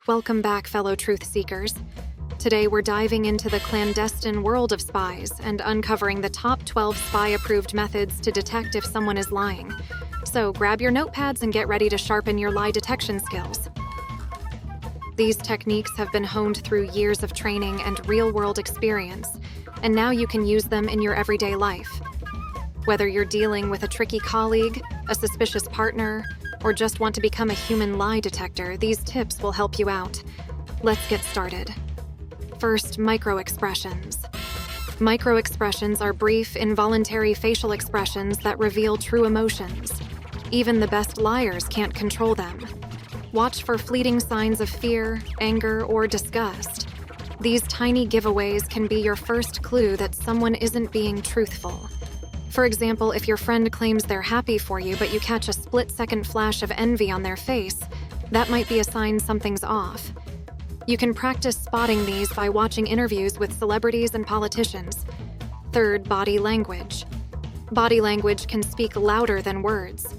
Welcome back, fellow truth seekers. Today we're diving into the clandestine world of spies and uncovering the top 12 spy-approved methods to detect if someone is lying. So grab your notepads and get ready to sharpen your lie detection skills. These techniques have been honed through years of training and real-world experience, and now you can use them in your everyday life. Whether you're dealing with a tricky colleague, a suspicious partner, or just want to become a human lie detector, these tips will help you out. Let's get started. First, microexpressions. Microexpressions are brief, involuntary facial expressions that reveal true emotions. Even the best liars can't control them. Watch for fleeting signs of fear, anger, or disgust. These tiny giveaways can be your first clue that someone isn't being truthful. For example, if your friend claims they're happy for you but you catch a split-second flash of envy on their face, that might be a sign something's off. You can practice spotting these by watching interviews with celebrities and politicians. Third, body language. Body language can speak louder than words.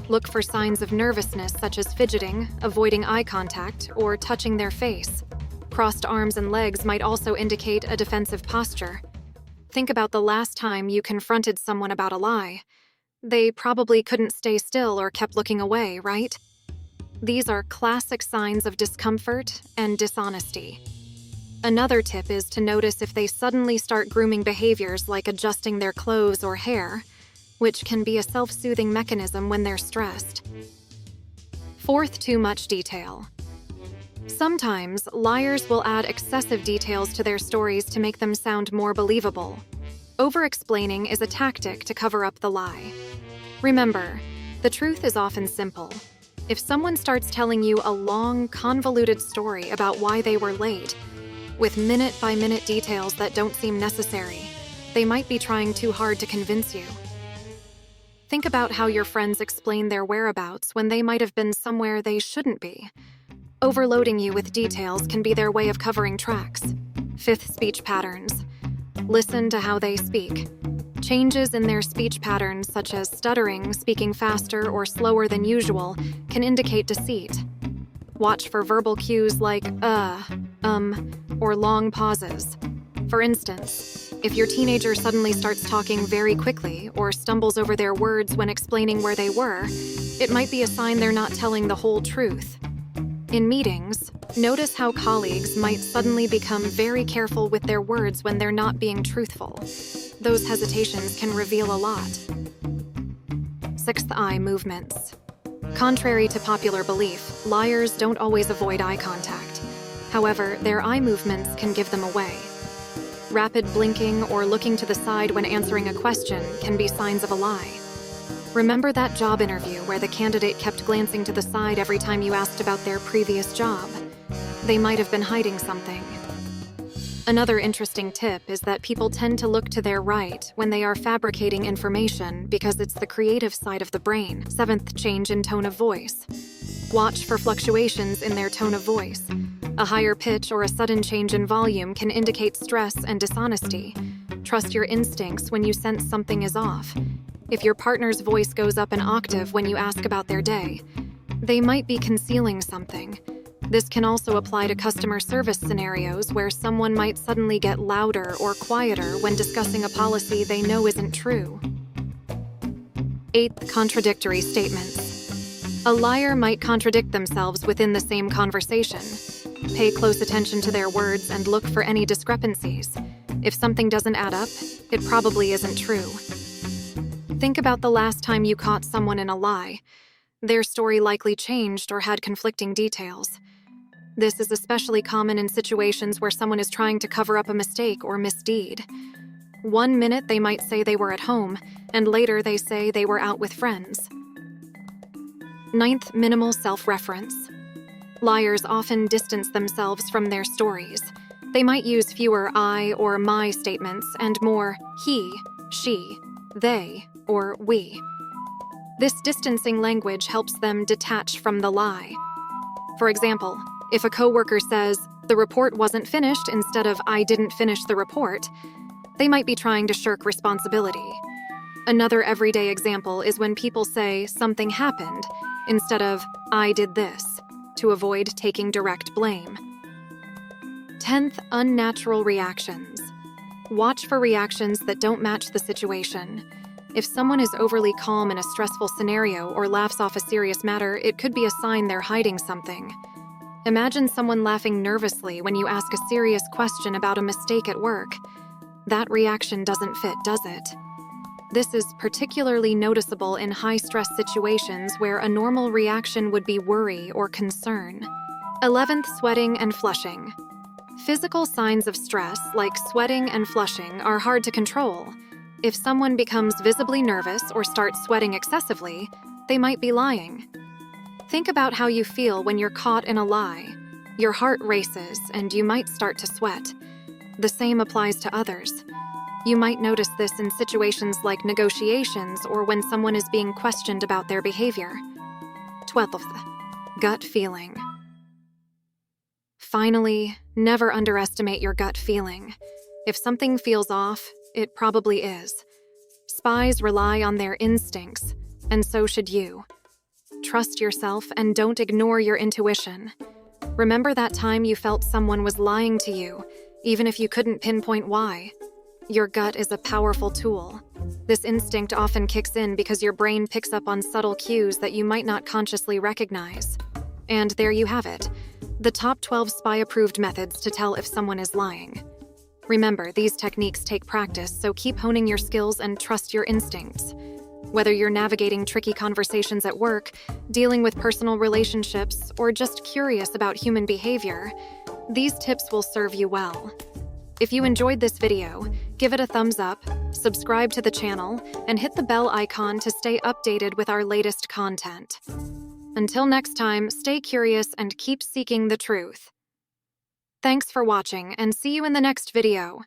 Look for signs of nervousness such as fidgeting, avoiding eye contact, or touching their face. Crossed arms and legs might also indicate a defensive posture. Think about the last time you confronted someone about a lie. They probably couldn't stay still or kept looking away, right? These are classic signs of discomfort and dishonesty. Another tip is to notice if they suddenly start grooming behaviors like adjusting their clothes or hair, which can be a self-soothing mechanism when they're stressed. Fourth, too much detail. Sometimes, liars will add excessive details to their stories to make them sound more believable. Over-explaining is a tactic to cover up the lie. Remember, the truth is often simple. If someone starts telling you a long, convoluted story about why they were late, with minute-by-minute details that don't seem necessary, they might be trying too hard to convince you. Think about how your friends explain their whereabouts when they might have been somewhere they shouldn't be. Overloading you with details can be their way of covering tracks. Fifth, speech patterns. Listen to how they speak. Changes in their speech patterns, such as stuttering, speaking faster, or slower than usual, can indicate deceit. Watch for verbal cues like or long pauses. For instance, if your teenager suddenly starts talking very quickly or stumbles over their words when explaining where they were, it might be a sign they're not telling the whole truth. In meetings, notice how colleagues might suddenly become very careful with their words when they're not being truthful. Those hesitations can reveal a lot. Sixth, eye movements. Contrary to popular belief, liars don't always avoid eye contact. However, their eye movements can give them away. Rapid blinking or looking to the side when answering a question can be signs of a lie. Remember that job interview where the candidate kept glancing to the side every time you asked about their previous job? They might have been hiding something. Another interesting tip is that people tend to look to their right when they are fabricating information because it's the creative side of the brain. Seventh, change in tone of voice. Watch for fluctuations in their tone of voice. A higher pitch or a sudden change in volume can indicate stress and dishonesty. Trust your instincts when you sense something is off. If your partner's voice goes up an octave when you ask about their day, they might be concealing something. This can also apply to customer service scenarios where someone might suddenly get louder or quieter when discussing a policy they know isn't true. Eighth, contradictory statements. A liar might contradict themselves within the same conversation. Pay close attention to their words and look for any discrepancies. If something doesn't add up, it probably isn't true. Think about the last time you caught someone in a lie. Their story likely changed or had conflicting details. This is especially common in situations where someone is trying to cover up a mistake or misdeed. One minute they might say they were at home, and later they say they were out with friends. Ninth, minimal self-reference. Liars often distance themselves from their stories. They might use fewer I or my statements and more he, she, they, or we. This distancing language helps them detach from the lie. For example, if a coworker says, "The report wasn't finished," instead of "I didn't finish the report," they might be trying to shirk responsibility. Another everyday example is when people say, "something happened," instead of "I did this." to avoid taking direct blame. 10th, unnatural reactions. Watch for reactions that don't match the situation. If someone is overly calm in a stressful scenario or laughs off a serious matter, it could be a sign they're hiding something. Imagine someone laughing nervously when you ask a serious question about a mistake at work. That reaction doesn't fit, does it? This is particularly noticeable in high-stress situations where a normal reaction would be worry or concern. 11th, sweating and flushing. Physical signs of stress, like sweating and flushing, are hard to control. If someone becomes visibly nervous or starts sweating excessively, they might be lying. Think about how you feel when you're caught in a lie. Your heart races and you might start to sweat. The same applies to others. You might notice this in situations like negotiations or when someone is being questioned about their behavior. 12th, gut feeling. Finally, never underestimate your gut feeling. If something feels off, it probably is. Spies rely on their instincts, and so should you. Trust yourself and don't ignore your intuition. Remember that time you felt someone was lying to you, even if you couldn't pinpoint why. Your gut is a powerful tool. This instinct often kicks in because your brain picks up on subtle cues that you might not consciously recognize. And there you have it, the top 12 spy-approved methods to tell if someone is lying. Remember, these techniques take practice, so keep honing your skills and trust your instincts. Whether you're navigating tricky conversations at work, dealing with personal relationships, or just curious about human behavior, these tips will serve you well. If you enjoyed this video, give it a thumbs up, subscribe to the channel, and hit the bell icon to stay updated with our latest content. Until next time, stay curious and keep seeking the truth. Thanks for watching, and see you in the next video.